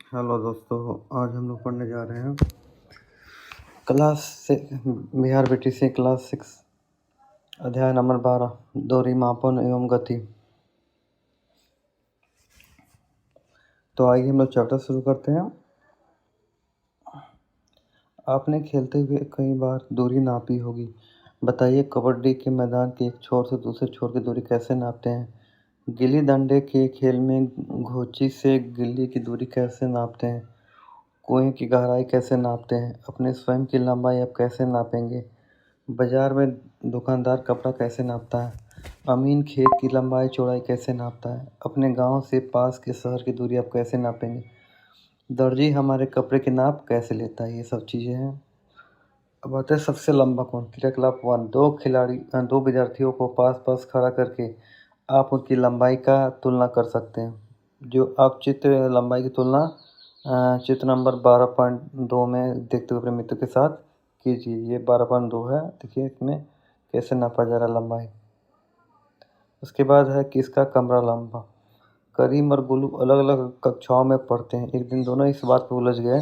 Hello दोस्तों, आज हम लोग पढ़ने जा रहे हैं क्लास से बिहार बीटीसी क्लास 6 अध्याय नंबर 12 दूरी मापन एवं गति। तो आइए हम लोग चैप्टर शुरू करते हैं। आपने खेलते हुए कई बार दूरी नापी होगी। बताइए, कबड्डी के मैदान के एक छोर से दूसरे छोर की दूरी कैसे नापते हैं? गिल्ली डंडे के खेल में घोंची से गिल्ली की दूरी कैसे नापते हैं? कुएं की गहराई कैसे नापते हैं? अपने स्वयं की लंबाई आप कैसे नापेंगे? बाजार में दुकानदार कपड़ा कैसे नापता है? अमीन खेत की लंबाई चौड़ाई कैसे नापता है? अपने गांव से पास के शहर की दूरी आप कैसे नापेंगे? दर्जी हमारे कपड़े की नाप कैसे लेता है? ये सब चीज़ें हैं। अब आते हैं सबसे लंबा कौन। क्रियाकलाप 1। दो विद्यार्थियों को पास पास खड़ा करके आप उनकी लंबाई का तुलना कर सकते हैं। जो आप चित्र लंबाई की तुलना चित्र नंबर 12.2 में देखते हुए अपने मित्र के साथ कीजिए। ये 12.2 है। देखिए इसमें कैसे नापा जा रहा लंबाई। उसके बाद है किसका कमरा लंबा। करीम और गुल्लू अलग अलग कक्षाओं में पढ़ते हैं। एक दिन दोनों इस बात पर उलझ गए।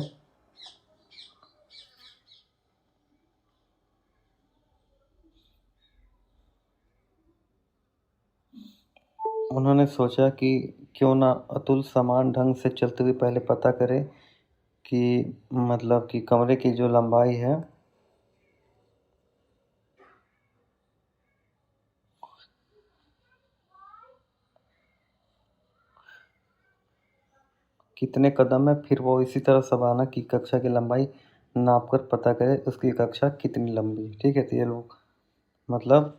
उन्होंने सोचा कि क्यों ना अतुल समान ढंग से चलते हुए पहले पता करे कि मतलब कि कमरे की जो लंबाई है कितने कदम है। फिर वो इसी तरह शबाना की कक्षा की लंबाई नाप कर पता करे उसकी कक्षा कितनी लंबी। ठीक है, तो ये लोग मतलब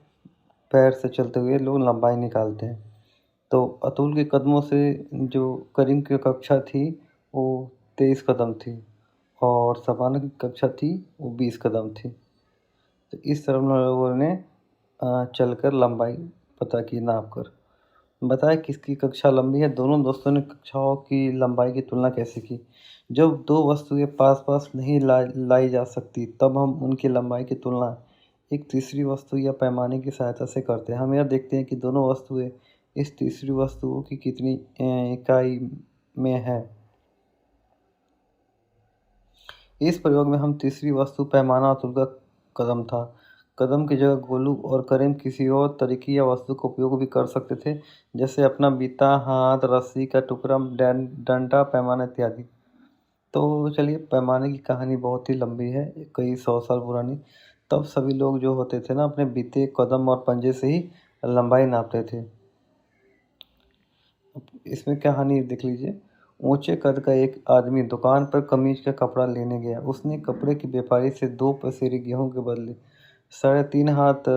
पैर से चलते हुए लोग लंबाई निकालते हैं। तो अतुल के कदमों से जो करीम की कक्षा थी वो 23 कदम थी और शबाना की कक्षा थी वो 20 कदम थी। तो इस तरह उन लोगों ने चलकर लंबाई पता की नाप कर। बताया किसकी कक्षा लंबी है। दोनों दोस्तों ने कक्षाओं की लंबाई की तुलना कैसे की। जब दो वस्तुएं पास पास नहीं लाई जा सकती तब हम उनकी लंबाई की तुलना एक तीसरी वस्तु या पैमाने की सहायता से करते हैं। हम यह देखते हैं कि दोनों वस्तुएं इस तीसरी वस्तु की कितनी इकाई में है। इस प्रयोग में हम तीसरी वस्तु पैमाना अतुल का कदम था। कदम की जगह गोलू और करीम किसी और तरीके या वस्तु का उपयोग भी कर सकते थे, जैसे अपना बीता, हाथ, रस्सी का टुकड़ा, डंडा, पैमाना इत्यादि। तो चलिए, पैमाने की कहानी बहुत ही लंबी है, कई 100 साल पुरानी। तब सभी लोग जो होते थे ना अपने बीते, कदम और पंजे से ही लंबाई नापते थे। इसमें कहानी देख लीजिए। ऊंचे कद का एक आदमी दुकान पर कमीज का कपड़ा लेने गया। उसने कपड़े के व्यापारी से 2 पसेरी गेहूं के बदले 3.5 हाथ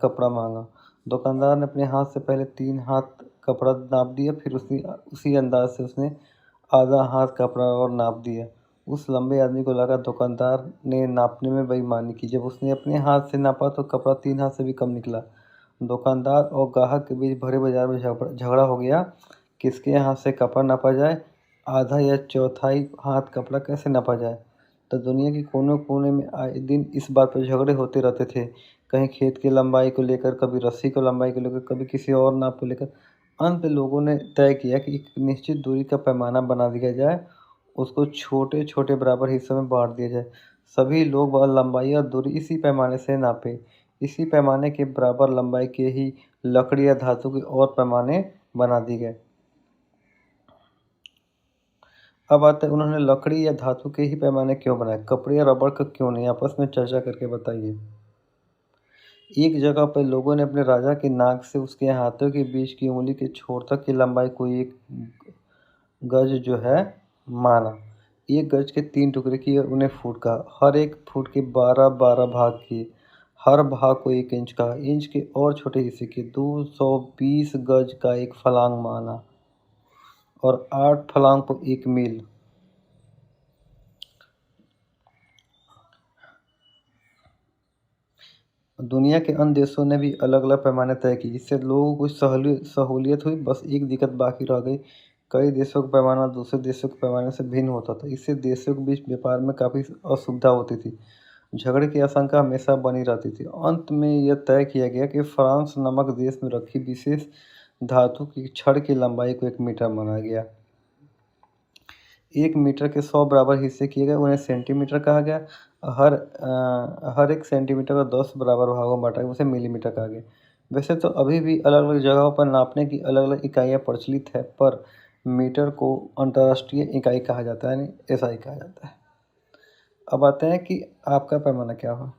कपड़ा मांगा। दुकानदार ने अपने हाथ से पहले 3 हाथ कपड़ा नाप दिया, फिर उसी अंदाज से उसने आधा हाथ कपड़ा और नाप दिया। उस लंबे आदमी को लगा दुकानदार ने नापने में बेईमानी की। जब उसने अपने हाथ से नापा तो कपड़ा 3 हाथ से भी कम निकला। दुकानदार और ग्राहक के बीच भरे बाजार में झगड़ा हो गया। किसके हाथ से कपड़ा नापा जाए, आधा या चौथाई हाथ कपड़ा कैसे नापा जाए। तो दुनिया के कोने कोने में आए दिन इस बात पर झगड़े होते रहते थे। कहीं खेत की लंबाई को लेकर, कभी रस्सी को लंबाई को लेकर, कभी किसी और नाप को लेकर। अंत में लोगों ने तय किया कि एक निश्चित दूरी का पैमाना बना दिया जाए, उसको छोटे छोटे बराबर हिस्सों में बांट दिया जाए। सभी लोग वह लंबाई और दूरी इसी पैमाने से नापे। इसी पैमाने के बराबर लंबाई के ही लकड़ी या धातु के और पैमाने बना दिए गए। अब आते हैं, उन्होंने लकड़ी या धातु के ही पैमाने क्यों बनाए, कपड़े या रबड़ का क्यों नहीं, आपस में चर्चा करके बताइए। एक जगह पर लोगों ने अपने राजा की नाक से उसके हाथों के बीच की उंगली के छोर तक की लंबाई को एक गज जो है माना। एक गज के 3 टुकड़े किए, उन्हें फुट कहा। हर एक फुट के 12-12 भाग किए। हर भाग को 1 इंच कहा। इंच के और छोटे हिस्से के 220 गज का एक फलांग माना और 8 फलांग को 1 मील। दुनिया के अन्य देशों ने भी अलग अलग पैमाने तय किए। इससे लोगों को सहूलियत हुई। बस एक दिक्कत बाकी रह गई। कई देशों का पैमाना दूसरे देशों के पैमाने से भिन्न होता था। इससे देशों के बीच व्यापार में काफ़ी असुविधा होती थी। झगड़े की आशंका हमेशा बनी रहती थी। अंत में यह तय किया गया कि फ्रांस नामक देश में रखी विशेष धातु की छड़ की लंबाई को 1 मीटर माना गया। 1 मीटर के 100 बराबर हिस्से किए गए, उन्हें सेंटीमीटर कहा गया। हर एक सेंटीमीटर को 10 बराबर भागों में बांटा गया, उसे मिलीमीटर कहा गया। वैसे तो अभी भी अलग अलग जगहों पर नापने की अलग अलग इकाइयाँ प्रचलित है, पर मीटर को अंतर्राष्ट्रीय इकाई कहा जाता है, यानी एसआई कहा जाता है। अब आते हैं कि आपका पैमाना क्या हुआ।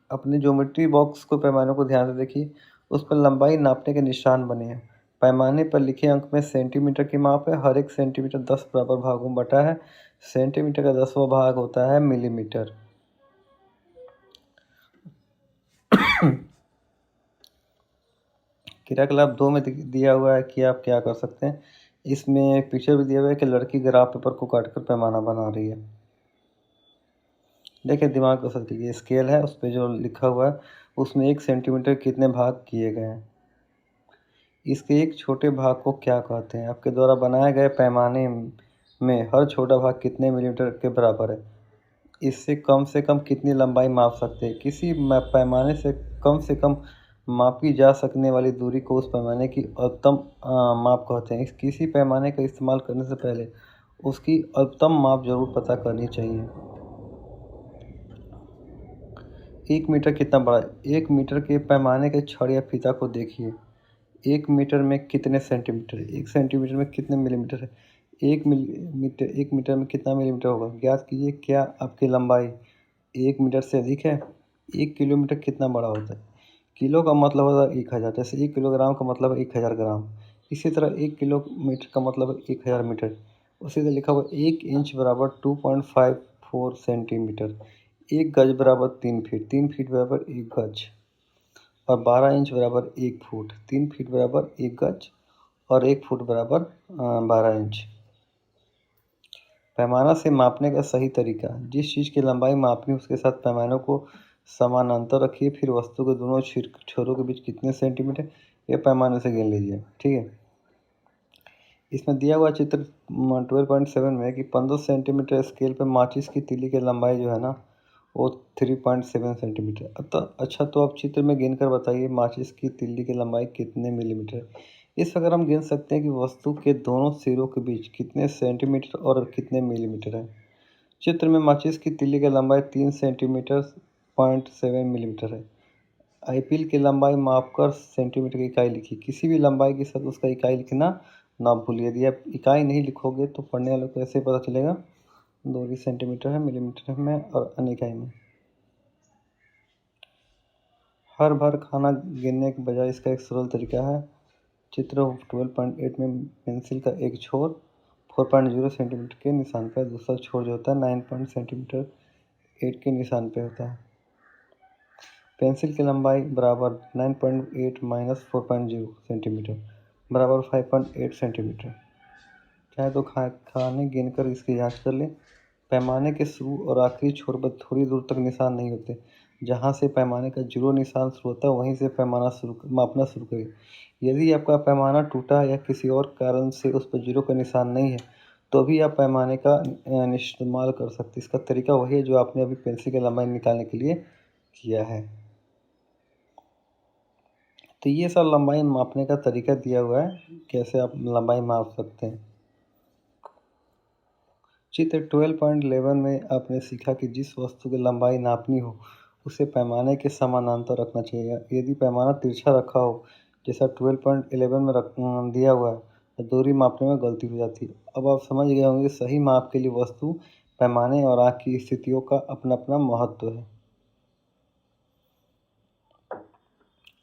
अपने ज्योमेट्री बॉक्स को पैमानों को ध्यान से देखिए, उस पर लंबाई नापने के निशान बने हैं। पैमाने पर लिखे अंक में सेंटीमीटर की माप है। हर एक सेंटीमीटर 10 बराबर भागों में बटा है। सेंटीमीटर का 10वां भाग होता है मिलीमीटर। क्रियाकलाप 2 में दिया हुआ है कि आप क्या कर सकते हैं। इसमें एक पिक्चर भी दिया हुआ है कि लड़की ग्राफ पेपर को काटकर पैमाना बना रही है। देखिए दिमाग को असर कीजिए, स्केल है, उस पर जो लिखा हुआ है उसमें 1 सेंटीमीटर कितने भाग किए गए हैं। इसके एक छोटे भाग को क्या कहते हैं। आपके द्वारा बनाए गए पैमाने में हर छोटा भाग कितने मिलीमीटर के बराबर है। इससे कम कितनी लंबाई माप सकते हैं। किसी पैमाने से कम मापी जा सकने वाली दूरी को उस पैमाने की अधिकतम माप कहते हैं। किसी पैमाने का इस्तेमाल करने से पहले उसकी अधिकतम माप जरूर पता करनी चाहिए। 1 मीटर कितना बड़ा है। 1 मीटर के पैमाने के छड़ या फीता को देखिए। 1 मीटर में कितने सेंटीमीटर, 1 सेंटीमीटर में कितने मिलीमीटर है। 1 मीटर में कितना मिलीमीटर होगा, ज्ञात कीजिए। क्या आपकी लंबाई 1 मीटर से अधिक है। 1 किलोमीटर कितना बड़ा होता है। किलो का मतलब होता है 1000, जैसे 1 किलोग्राम का मतलब है 1000 ग्राम। इसी तरह 1 किलोमीटर का मतलब है 1000 मीटर। उसी तरह लिखा हुआ 1 इंच बराबर 2.54 सेंटीमीटर। 1 गज बराबर 3 फीट, 3 फीट बराबर 1 गज, और 12 इंच बराबर 1 फुट। 3 फीट बराबर 1 गज और 1 फुट बराबर 12 इंच। पैमाना से मापने का सही तरीका। जिस चीज़ की लंबाई मापनी उसके साथ पैमानों को समानांतर रखिए। फिर वस्तु के दोनों छोरों के बीच कितने सेंटीमीटर, ये पैमाने से गिन लीजिए। ठीक है। इसमें दिया हुआ चित्र 12.7 में कि 15 सेंटीमीटर स्केल पर माचिस की तीली की लंबाई जो है ना वो 3.7 सेंटीमीटर। अच्छा, तो आप चित्र में गिन कर बताइए माचिस की तीली की लंबाई कितने मिलीमीटर है। इस प्रकार हम गिन सकते हैं कि वस्तु के दोनों सिरों के बीच कितने सेंटीमीटर और कितने मिलीमीटर है। चित्र में माचिस की तीली की लंबाई 3 सेंटीमीटर 0.7 मिलीमीटर है। आईपीएल की लंबाई मापकर सेंटीमीटर की इकाई लिखी। किसी भी लंबाई के साथ उसका इकाई लिखना ना भूलिए। यदि आप इकाई नहीं लिखोगे तो पढ़ने वालों को कैसे पता चलेगा दूरी सेंटीमीटर है, मिलीमीटर में और अन्य इकाई में। हर बार खाना गिनने के बजाय इसका एक सरल तरीका है। चित्र 12.8 में पेंसिल का एक छोर 4.0 सेंटीमीटर के निशान पर, दूसरा छोर जो होता है 9 सेंटीमीटर 8 के निशान पे होता है। पेंसिल की लंबाई बराबर 9.8 माइनस 4.0 सेंटीमीटर बराबर 5.8 सेंटीमीटर। चाहे तो खाने गिनकर इसकी जांच कर लें। पैमाने के शुरू और आखिरी छोर पर थोड़ी दूर तक निशान नहीं होते। जहां से पैमाने का जीरो निशान शुरू होता है वहीं से मापना शुरू करें। यदि आपका पैमाना टूटा या किसी और कारण से उस पर जीरो का निशान नहीं है तो भी आप पैमाने का इस्तेमाल कर सकते हैं। इसका तरीका वही है जो आपने अभी पेंसिल की लंबाई निकालने के लिए किया है। तो ये सब लंबाई मापने का तरीका दिया हुआ है, कैसे आप लंबाई माप सकते हैं। चित्र 12.11 में आपने सीखा कि जिस वस्तु की लंबाई नापनी हो उसे पैमाने के समानांतर रखना चाहिए। यदि पैमाना तिरछा रखा हो जैसा 12.11 में दिया हुआ है तो दूरी मापने में गलती हो जाती है। अब आप समझ गए होंगे सही माप के लिए वस्तु, पैमाने और आँख की स्थितियों का अपना अपना महत्व है।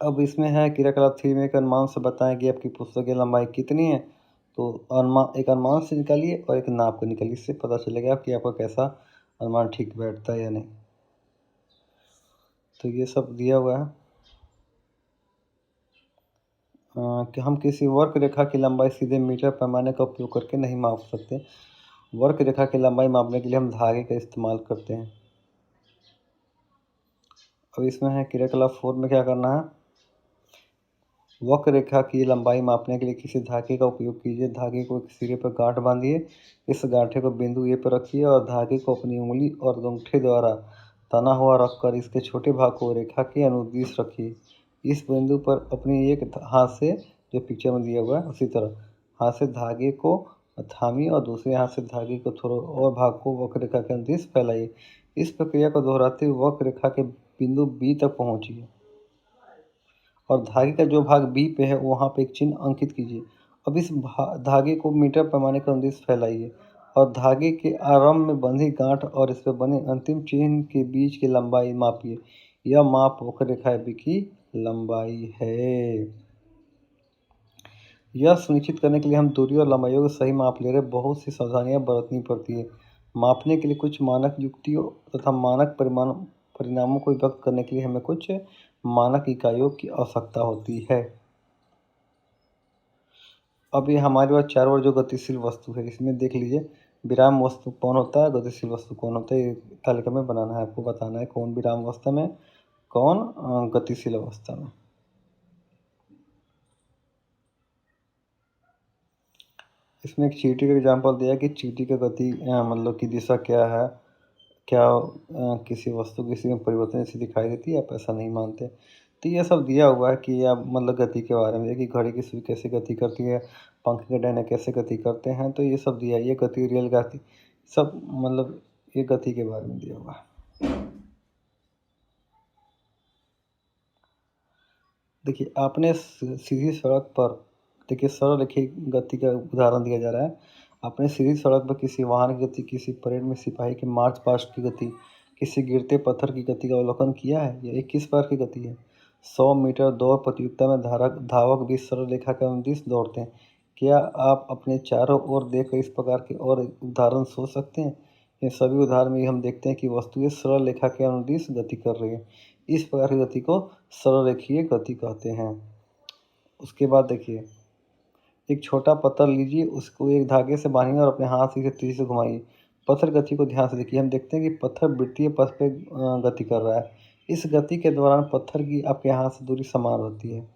अब इसमें है क्रियाकलाप 3 में एक अनुमान से बताएं कि आपकी पुस्तक की लंबाई कितनी है। तो एक अनुमान से निकालिए और एक नाप कर निकालिए। इससे पता चलेगा कि आपका कैसा अनुमान ठीक बैठता है या नहीं। तो ये सब दिया हुआ है कि हम किसी वक्र रेखा की लंबाई सीधे मीटर पैमाने का उपयोग करके नहीं माप सकते। वक्र रेखा की लंबाई मापने के लिए हम धागे का इस्तेमाल करते हैं। अब इसमें है क्रियाकलाप 4 में क्या करना है। वक्र रेखा की लंबाई मापने के लिए किसी धागे का उपयोग कीजिए। धागे को एक सिरे पर गांठ बांधिए। इस गांठे को बिंदु ए पर रखिए और धागे को अपनी उंगली और अंगूठे द्वारा तना हुआ रखकर इसके छोटे भाग को रेखा के अनुदिश रखिए। इस बिंदु पर अपनी एक हाथ से, जो पिक्चर में दिया हुआ है उसी तरह, हाथ से धागे को थामिए और दूसरे हाथ से धागे को थोड़ा और भाग को वक्र रेखा के अनुदिश फैलाइए। इस प्रक्रिया को दोहराते हुए वक्र रेखा के बिंदु बी तक पहुंचिए और धागे का जो भाग बी पे है वहाँ पे एक चिन्ह अंकित कीजिए। अब इस धागे को मीटर पैमाने के अनुदिश फैलाइए और धागे के आरंभ में बंधी गांठ और इस पर बने अंतिम चिन्ह के बीच की लंबाई मापिए। यह माप वक्र रेखा बी की लंबाई है। यह सुनिश्चित करने के लिए हम दूरी और लंबाइयों का सही माप ले रहे बहुत सी सावधानियां बरतनी पड़ती है। मापने के लिए कुछ मानक युक्तियों तथा मानक परिणामों को व्यक्त करने के लिए हमें कुछ मानक इकाइयों की आवश्यकता होती है। अब ये हमारे पास चारों ओर जो गतिशील वस्तु है इसमें देख लीजिए विराम वस्तु कौन होता है, गतिशील वस्तु कौन होता है, ये तालिका में बनाना है, आपको बताना है कौन विराम अवस्था में, कौन गतिशील अवस्था में। इसमें एक चींटी का एग्जाम्पल दिया कि चींटी का गति मतलब की दिशा क्या है, क्या किसी वस्तु किसी में परिवर्तन जैसी दिखाई देती है, आप ऐसा नहीं मानते। तो ये सब दिया हुआ है कि आप मतलब गति के बारे में कि घड़ी की सुई कैसे गति करती है, पंख के डंडे कैसे गति करते हैं, तो ये सब दिया है। ये गति रियल गति सब मतलब ये गति के बारे में दिया हुआ है। देखिए आपने सीधी सड़क पर, देखिए सरल लिखी गति का उदाहरण दिया जा रहा है। आपने सीधी सड़क पर किसी वाहन की गति, किसी परेड में सिपाही के मार्च पास्ट की गति, किसी गिरते पत्थर की गति का अवलोकन किया है। यह किस प्रकार की गति है? 100 मीटर दौड़ प्रतियोगिता में धावक भी सरल रेखा के अनुदिश दौड़ते हैं। क्या आप अपने चारों ओर देखकर इस प्रकार के और उदाहरण सोच सकते हैं? इन सभी उदाहरण में हम देखते हैं कि वस्तुएं सरल रेखा के अनुदिश गति कर रही है। इस प्रकार की गति को सरल रेखीय गति कहते हैं। उसके बाद देखिए एक छोटा पत्थर लीजिए, उसको एक धागे से बांधिए और अपने हाथ से तेजी से घुमाइए। पत्थर गति को ध्यान से देखिए। हम देखते हैं कि पत्थर वृत्तीय पथ पे गति कर रहा है। इस गति के दौरान पत्थर की आपके हाथ से दूरी समान रहती है।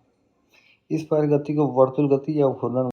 इस प्रकार गति को वर्तुल गति या घूर्णन